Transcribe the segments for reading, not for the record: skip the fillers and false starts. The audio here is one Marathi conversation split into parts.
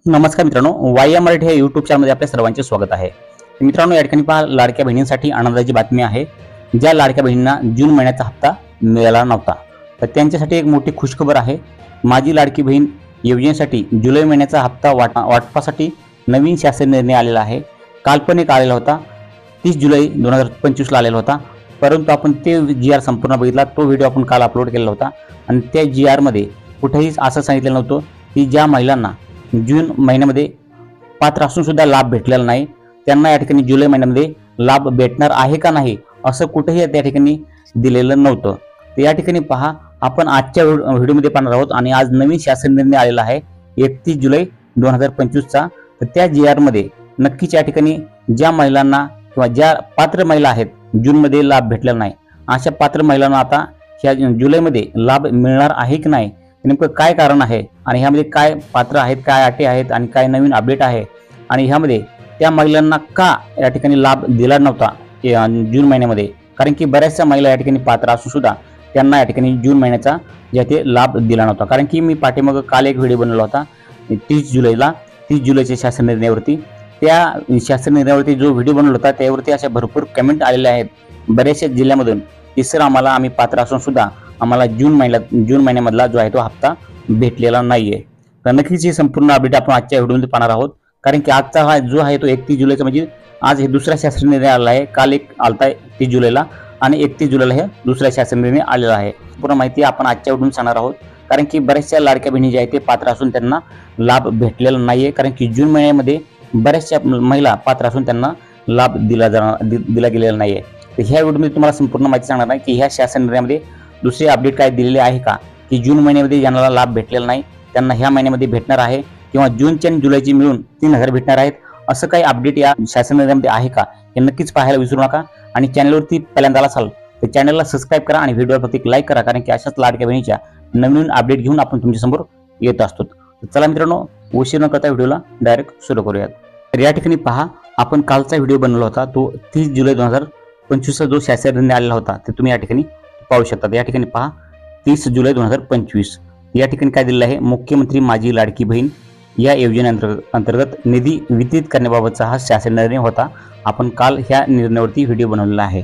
नमस्कार मित्रांनो, वाय मराठी या यूट्यूब चॅनलमध्ये आपल्या सर्वांचे स्वागत आहे। मित्रांनो, या ठिकाणी पहा, लाडक्या बहिणींसाठी आनंदाची बातमी आहे। ज्या लाडक्या बहिणींना जून महिन्याचा हप्ता मिळाला नव्हता, तर त्यांच्यासाठी एक मोठी खुशखबर आहे। माझी लाडकी बहीण योजनेसाठी जुलै महिन्याचा हप्ता वाटपासाठी नवीन शासन निर्णय आलेला आहे। काल्पनिक आलेला होता, 30 जुलै 2025 ला आलेला होता, परंतु आपण ते GR संपूर्ण बघितला। तो व्हिडिओ आपण काल अपलोड केला होता आणि त्या GR मध्ये कुठेही असं सांगितलं नव्हतं की ज्या महिलांना जून महिन्यामध्ये पात्र असून सुद्धा लाभ भेटलेला नाही, त्यांना या ठिकाणी जुलै महिन्यामध्ये लाभ भेटणार आहे का नाही असं कुठेही त्या ठिकाणी दिलेलं नव्हतं। तर या ठिकाणी पहा, आपण आजच्या व्हिडिओमध्ये पाहणार आहोत आणि आज नवीन शासन निर्णय आलेला आहे 31 जुलै 2025 चा। तर त्या GR मध्ये नक्कीच या ठिकाणी ज्या महिलांना किंवा ज्या पात्र महिला आहेत जून मध्ये लाभ भेटलेला नाही, अशा पात्र महिलांना आता या जुलैमध्ये लाभ मिळणार आहे की नाही, नेमकं काय कारण आहे आणि ह्यामध्ये काय पात्र आहेत, काय अटी आहेत आणि काय नवीन अपडेट आहे आणि ह्यामध्ये त्या महिलांना का या ठिकाणी लाभ दिला नव्हता जून महिन्यामध्ये, कारण की बऱ्याचशा महिला या ठिकाणी पात्र असून सुद्धा त्यांना या ठिकाणी जून महिन्याचा ज्या ते लाभ दिला नव्हता। कारण की मी पाठीमागे काल एक व्हिडिओ बनवला होता 30 जुलैच्या शासन निर्णयावरती। त्या शासन निर्णयावरती जो व्हिडिओ बनवला होता त्यावरती अशा भरपूर कमेंट आलेल्या आहेत बऱ्याचशा जिल्ह्यामधून की सर, आम्ही पात्र असून सुद्धा आम्हाला जून महिन्यामधला जो आहे तो हप्ता भेटलेला नाहीये। तर नक्कीच ही संपूर्ण अपडेट आपण आजच्या व्हिडिओमध्ये पाहणार आहोत, कारण की आजचा हा जो आहे तो 31 जुलैचा, म्हणजे आज हे दुसरा शासन निर्णय आला आहे। काल एक आलता 30 जुलैला आणि 31 जुलैला हे दुसरा शासन निर्णय आलेला आहे। पूर्ण माहिती आपण आजच्या व्हिडिओमध्ये सांगणार आहोत, कारण की बऱ्याचशा लाडक्या बहिणी ज्या आहेत ते पात्र असून त्यांना लाभ भेटलेला नाहीये, कारण की जून महिन्यामध्ये बऱ्याचशा महिला पात्र असून त्यांना लाभ दिला गेलेला नाहीये। तर ह्या व्हिडिओमध्ये तुम्हाला संपूर्ण माहिती सांगणार आहे की ह्या शासन निर्णयामध्ये दुसरे अपडेट काय दिलेले आहे का, की जून महिन्यामध्ये ज्यांना लाभ भेटलेला नाही त्यांना ह्या महिन्यामध्ये भेटणार आहे किंवा जूनची आणि जुलैची मिळून 3000 भेटणार आहेत, असं काही अपडेट या शासन निर्णयामध्ये आहे का, हे नक्कीच पाहायला विसरू नका। आणि चॅनलवरती पहिल्यांदा असाल तर चॅनलला सबस्क्राईब करा आणि व्हिडिओवर प्रत्येक लाईक करा, कारण की अशाच लाडक्या बहिणीच्या नवीन अपडेट घेऊन आपण तुमच्यासमोर येत असतो। चला मित्रांनो, उशीर न करता व्हिडिओला डायरेक्ट सुरू करूयात। तर या ठिकाणी पहा, आपण कालचा व्हिडिओ बनवला होता तो 30 जुलै 2025 जो शासन निर्णय आलेला होता ते तुम्ही या ठिकाणी पाहू शकता। या ठिकाणी पहा, 30 जुलै 2025 या ठिकाणी काय दिलेलं आहे, मुख्यमंत्री माझी लाडकी बहीण या योजनेअंतर्गत निधी वितरित करण्याबाबतचा हा शासन निर्णय होता। आपण काल ह्या निर्णयावरती व्हिडिओ बनवलेला आहे,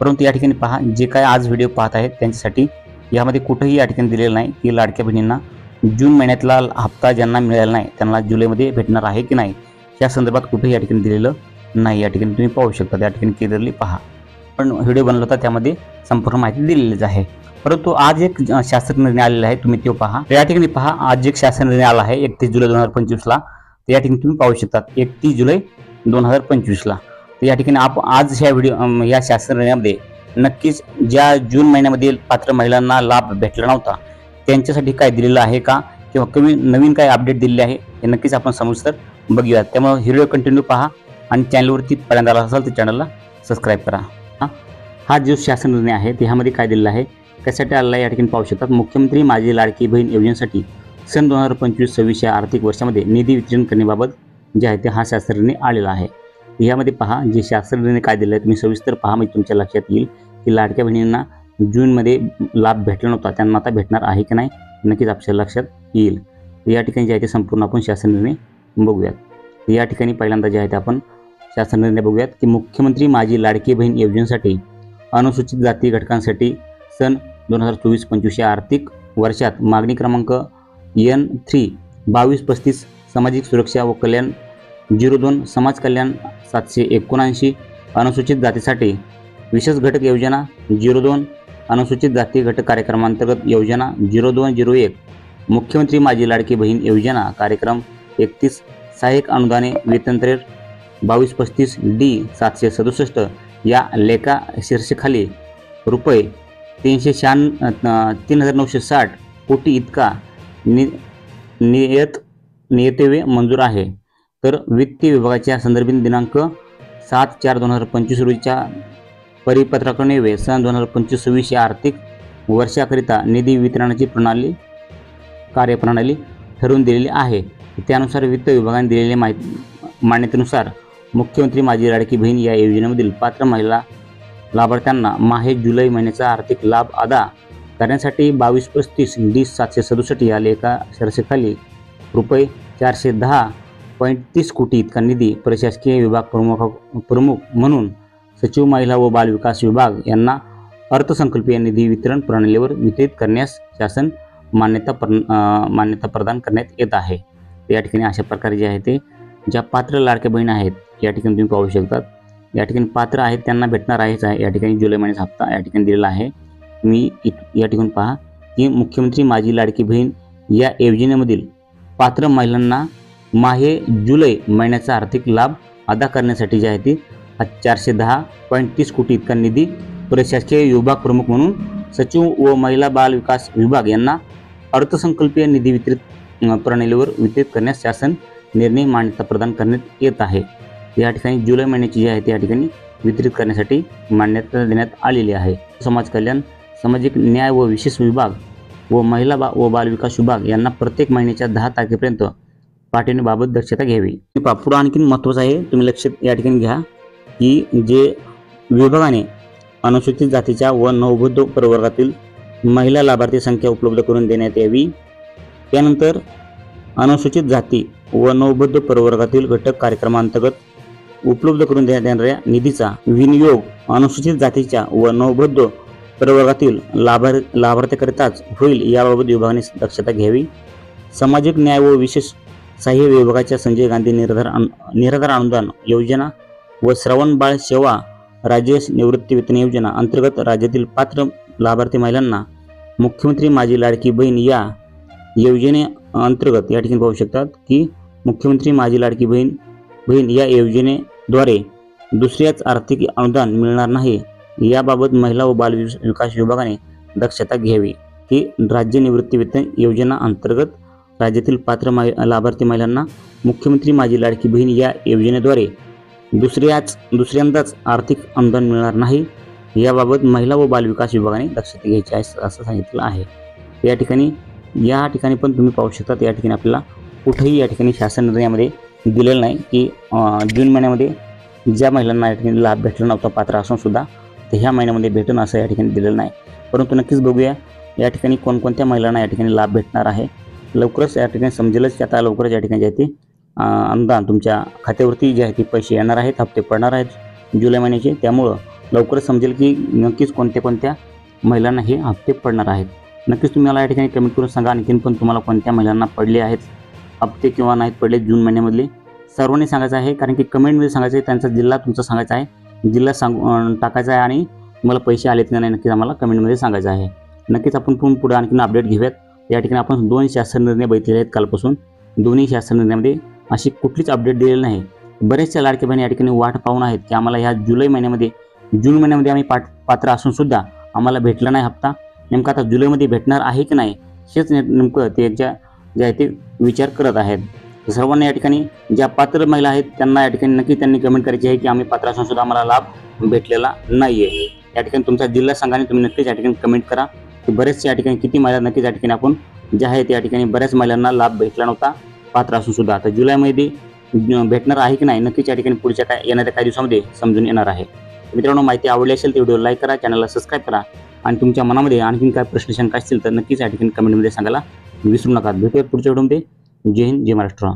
परंतु या ठिकाणी पहा, जे काय आज व्हिडिओ पाहत आहेत त्यांच्यासाठी यामध्ये कुठेही या ठिकाणी दिलेलं नाही की लाडक्या बहिणींना जून महिन्यातला हप्ता ज्यांना मिळाला नाही त्यांना जुलैमध्ये भेटणार आहे की नाही, या संदर्भात कुठेही या ठिकाणी दिलेलं नाही। या ठिकाणी तुम्ही पाहू शकता, त्या ठिकाणी क्लिअरली पहा, पण व्हिडिओ बनवला होता त्यामध्ये संपूर्ण माहिती दिलेलीच आहे। परंतु आज एक शासन निर्णय आलेला आहे, तुम्ही तो पहा। या ठिकाणी पहा, आज एक शासन निर्णय आला आहे 31 जुलै 2025 ला। या ठिकाणी तुम्ही पाहू शकता 31 जुलै 2025 ला। तर या ठिकाणी आज ह्या या शासन निर्णयामध्ये नक्कीच ज्या जून महिन्यामध्ये पात्र महिलांना लाभ भेटला नव्हता त्यांच्यासाठी काय दिलेलं आहे का, किंवा नवीन काय अपडेट दिलेले आहे हे नक्कीच आपण सविस्तर बघूया। त्यामुळे व्हिडिओ कंटिन्यू पहा आणि चॅनलवरती पहिल्यांदा आला असाल तर चॅनलला सबस्क्राईब करा। हा जो शासन निर्णय आहे त्यामध्ये काय दिलेलं आहे, कशासाठी आलेला आहे, या ठिकाणी पाहू शकतात। मुख्यमंत्री माझी लाडकी बहीण योजनेसाठी सन 2025-26 या आर्थिक वर्षामध्ये निधी वितरण करण्याबाबत जे आहे ते हा शासन निर्णय आलेला आहे। यामध्ये पहा, जे शासन निर्णय काय दिले आहे तुम्ही सविस्तर पहा, म्हणजे तुमच्या लक्षात येईल की लाडक्या बहिणींना जूनमध्ये लाभ भेटला नव्हता त्यांना आता भेटणार आहे की नाही, नक्कीच आपल्या लक्षात येईल। या ठिकाणी जे आहे ते संपूर्ण आपण शासन निर्णय बघूयात। या ठिकाणी पहिल्यांदा जे आहे ते आपण शासन निर्णय बघूयात की मुख्यमंत्री माझी लाडकी बहीण योजनेसाठी अनुसूचित जाती घटकांसाठी सन 2024-25 या आर्थिक वर्षात मागणी क्रमांक N3 2235 सामाजिक सुरक्षा व कल्याण 02 समाज कल्याण 779 अनुसूचित जातीसाठी विशेष घटक योजना 02 अनुसूचित जाती घटक कार्यक्रमांतर्गत योजना 0201 मुख्यमंत्री माझी लाडकी बहीण योजना कार्यक्रम 31 सहाय्यक अनुदाने वेतनतर 2235 D 767 या लेखा शीर्षकाखाली रुपये 3960 कोटी इतका नियतव्यय मंजूर आहे। तर वित्त विभागाच्या संदर्भित दिनांक 7/4/2025 रोजीच्या परिपत्रकान्वये सन 2025-26 या आर्थिक वर्षाकरिता निधी वितरणाची कार्यप्रणाली ठरवून दिलेली आहे। त्यानुसार वित्त विभागाने दिलेल्या मान्यतेनुसार मुख्यमंत्री माझी लाडकी बहीण या योजनेमधील पात्र महिला लाभार्थ्यांना माहे जुलै महिन्याचा आर्थिक लाभ अदा करण्यासाठी 2235 D 767 या लेखा शीर्षकाखाली रुपये 410 30 कोटी इतका निधी प्रशासकीय विभाग प्रमुख म्हणून सचिव महिला व बाल विकास विभाग यांना अर्थसंकल्पीय निधी वितरण प्रणालीवर वितरित करण्यास शासन मान्यता प्रदान करण्यात येत आहे। या ठिकाणी अशा प्रकारे जे आहे ते ज्या पात्र लाडक्या बहीण आहेत या ठिकाणी तुम्ही पाहू शकतात, या ठिकाणी पात्र आहेत त्यांना भेटणार आहेच आहे। या ठिकाणी जुलै महिन्याचा हप्ता या ठिकाणी दिलेला आहे। तुम्ही या ठिकाणी पहा की मुख्यमंत्री माझी लाडकी बहीण या योजनेमधील पात्र महिलांना माहे जुलै महिन्याचा आर्थिक लाभ अदा करण्यासाठी जे आहे ते 410.30 कोटी इतका निधी प्रशासकीय विभाग प्रमुख म्हणून सचिव व महिला बाल विकास विभाग यांना अर्थसंकल्पीय निधी वितरित प्रणालीवर वितरित करण्यास शासन निर्णय मान्यता प्रदान करण्यात येत आहे। या ठिकाणी जुलै महिन्याची जी आहे त्या ठिकाणी वितरित करण्यासाठी मान्यता देण्यात आलेली आहे। समाज कल्याण, सामाजिक न्याय व विशेष विभाग व महिला व बाल विकास विभाग यांना प्रत्येक महिन्याच्या 10 तारखेपर्यंत पाठवण्याबाबत दक्षता घ्यावी। पुढे आणखी महत्त्वाचं आहे, तुम्ही लक्षात या ठिकाणी घ्या की जे विभागाने अनुसूचित जातीच्या व नवबौद्ध प्रवर्गातील महिला लाभार्थी संख्या उपलब्ध करून देण्यात यावी। त्यानंतर अनुसूचित जाती व नवबौद्ध प्रवर्गातील घटक कार्यक्रमांतर्गत उपलब्ध करून देण्यात येणाऱ्या निधीचा विनियोग अनुसूचित जातीच्या व नवबौद्ध प्रवर्गातील लाभार्थ्याकरिताच होईल याबाबत विभागाने दक्षता घ्यावी। सामाजिक न्याय व विशेष सहाय्य विभागाच्या संजय गांधी निराधार अनुदान योजना व श्रावण बाळ सेवा राज्य निवृत्तीवेतन योजना अंतर्गत राज्यातील पात्र लाभार्थी महिलांना मुख्यमंत्री माझी लाडकी बहीण या योजने अंतर्गत या ठिकाणी पाहू शकतात की मुख्यमंत्री माझी लाडकी बहीण या योजनेद्वारे दुसऱ्याच आर्थिक अनुदान मिळणार नाही याबाबत महिला व बाल विकास विभागाने दक्षता घ्यावी की राज्य निवृत्तीवेतन योजना अंतर्गत राज्यातील पात्र लाभार्थी महिलांना मुख्यमंत्री माझी लाडकी बहीण या योजनेद्वारे दुसऱ्यांदाच आर्थिक अनुदान मिळणार नाही याबाबत महिला व बाल विकास विभागाने दक्षता घ्यायची आहे असं सांगितलं आहे। या ठिकाणी पण तुम्ही पाहू शकता, या ठिकाणी आपल्याला कुठेही या ठिकाणी शासन निर्णयामध्ये दिलेलं नाही की जून महिन्यामध्ये ज्या महिलांना या ठिकाणी लाभ भेटला नव्हता पात्र असून सुद्धा ते ह्या महिन्यामध्ये भेटणं असं या ठिकाणी दिलेलं नाही। परंतु नक्कीच बघूया या ठिकाणी कोणकोणत्या महिलांना या ठिकाणी लाभ भेटणार आहे। लवकरच या ठिकाणी समजेलच की आता लवकरच या ठिकाणी जे आहे ते अनुदान तुमच्या खात्यावरती जे आहे ते पैसे येणार आहेत, हप्ते पडणार आहेत जुलै महिन्याचे। त्यामुळं लवकरच समजेल की नक्कीच कोणत्या महिलांना हे हप्ते पडणार आहेत। नक्कीच तुम्ही मला या ठिकाणी कमेंट करून सांगा आणखीन पण तुम्हाला कोणत्या महिलांना पडले आहेत हप्ते किंवा नाहीत पडले जून महिन्यामधले, सर्वांनी सांगायचं आहे। कारण की कमेंटमध्ये सांगायचं आहे, त्यांचा जिल्हा तुमचा सांगायचा आहे, जिल्हा टाकायचा आहे आणि तुम्हाला पैसे आलेत की नाही नक्कीच आम्हाला कमेंटमध्ये सांगायचं आहे। नक्कीच आपण पुढे आणखीन अपडेट घेऊयात। या ठिकाणी आपण 2 शासन निर्णय बघितलेले आहेत कालपासून, दोन्ही शासन निर्णयामध्ये अशी कुठलीच अपडेट दिलेली नाही। बरेचशा लाडक्या बहिणी या ठिकाणी वाट पाहून आहेत की आम्हाला ह्या जून महिन्यामध्ये आम्ही पात्र असून सुद्धा आम्हाला भेटला नाही हप्ता, नेमका आता जुलैमध्ये भेटणार आहे की नाही हेच नेमकं त्यांच्या जे आहे ते विचार करत आहेत। सर्वांना या ठिकाणी ज्या पात्र महिला आहेत त्यांना या ठिकाणी नक्की त्यांनी कमेंट करायची आहे की आम्ही पात्र असून सुद्धा आम्हाला लाभ भेटलेला नाही आहे। या ठिकाणी तुमचा जिल्हा सांगाने तुम्ही नक्कीच या ठिकाणी कमेंट करा की बरेचसे या ठिकाणी किती महिला नक्कीच या ठिकाणी आपण जे आहे त्या ठिकाणी बऱ्याच महिलांना लाभ भेटला नव्हता पात्र असून सुद्धा आता जुलैमध्ये भेटणार आहे की नाही नक्कीच या ठिकाणी पुढच्या येणाऱ्या काही दिवसामध्ये समजून येणार आहे। मित्रांनो, माहिती आवडली असेल तर व्हिडिओ लाईक करा, चॅनलला सबस्क्राईब करा आणि तुमच्या मनामध्ये आणखीन काय प्रश्न शंका असतील तर नक्कीच या ठिकाणी कमेंटमध्ये सांगायला विसरू नका। भेटूया पुढच्या व्हिडिओमध्ये। जय हिंद, जय महाराष्ट्र।